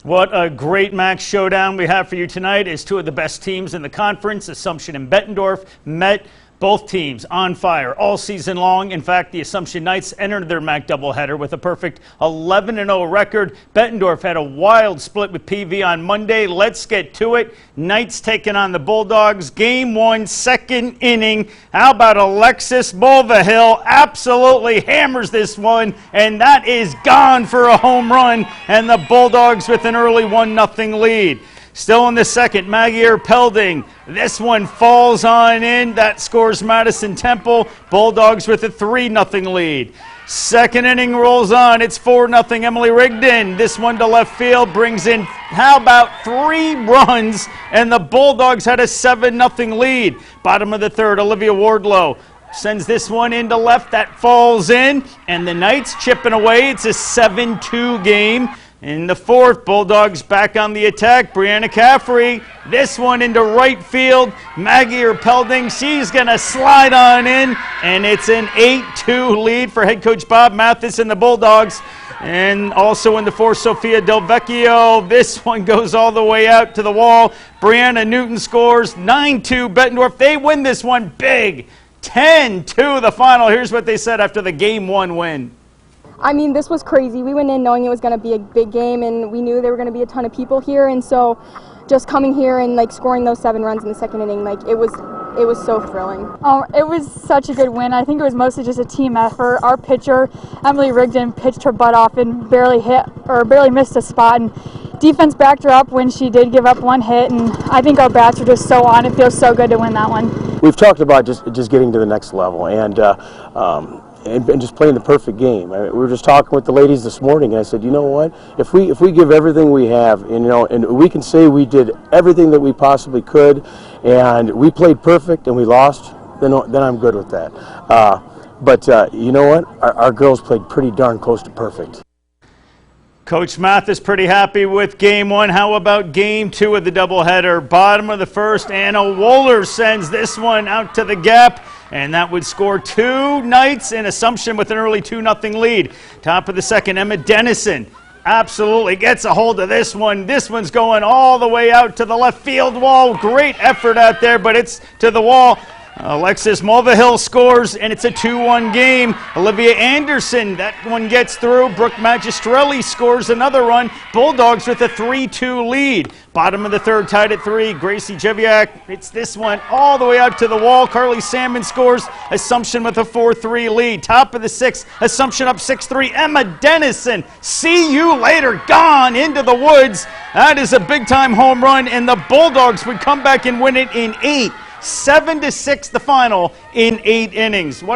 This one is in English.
What a great MAC showdown we have for you tonight as two of the best teams in the conference, Assumption and Bettendorf, met. Both teams on fire all season long. In fact, the Assumption Knights entered their MAC doubleheader with a perfect 11-0 record. Bettendorf had a wild split with PV on Monday. Let's get to it. Knights taking on the Bulldogs. Game 1, second inning. How about Alexis Mulvihill absolutely hammers this one, and that is gone for a home run, and the Bulldogs with an early 1-0 lead. Still in the second, Maggie ERPELDING. This one falls on in. That scores Madison Temple. Bulldogs with a 3-0 lead. Second inning rolls on. It's 4-0 Emily Rigdon. This one to left field brings in, how about 3 runs? And the Bulldogs had a 7-0 lead. Bottom of the third, Olivia Wardlow sends this one into left. That falls in. And the Knights chipping away. It's a 7-2 game. In the fourth, Bulldogs back on the attack. Brianna Caffrey, this one into right field. Maggie ERPELDING, she's going to slide on in, and it's an 8-2 lead for head coach Bob MATTHYS and the Bulldogs. And also in the fourth, Sophia Del Vecchio. This one goes all the way out to the wall. Brianna Newton scores 9-2 Bettendorf. They win this one big, 10-2 the final. Here's what they said after the Game 1 win. I mean, this was crazy. We went in knowing it was going to be a big game, and we knew there were going to be a ton of people here, and so just coming here and scoring those 7 runs in the second inning, it was so thrilling. It was such a good win. I think it was mostly just a team effort. Our pitcher, Emily Rigdon, pitched her butt off and barely missed a spot, and defense backed her up when she did give up 1 hit, and I think our bats are just so on. It feels so good to win that one. We've talked about just getting to the next level and just playing the perfect game. We were just talking with the ladies this morning, and I said, you know what? If we give everything we have, and we can say we did everything that we possibly could, and we played perfect and we lost, then I'm good with that. But you know what? Our girls played pretty darn close to perfect. Coach MATTHYS pretty happy with Game 1. How about Game 2 of the doubleheader? Bottom of the first, Anna Wohler sends this one out to the gap, and that would score 2 Knights in Assumption with an early 2-0 lead. Top of the second, Emma Dennison absolutely gets a hold of this one. This one's going all the way out to the left field wall. Great effort out there, but it's to the wall. Alexis Mulvihill scores, and it's a 2-1 game. Olivia Anderson, that one gets through. Brooke Magistrelli scores another run. Bulldogs with a 3-2 lead. Bottom of the third, tied at 3. Gracie Jeviak, it's this one all the way out to the wall. Carly Salmon scores. Assumption with a 4-3 lead. Top of the sixth, Assumption up 6-3. Emma Dennison, see you later, gone into the woods. That is a big-time home run, and the Bulldogs would come back and win it in 8. 7-6 the final in 8 innings. What a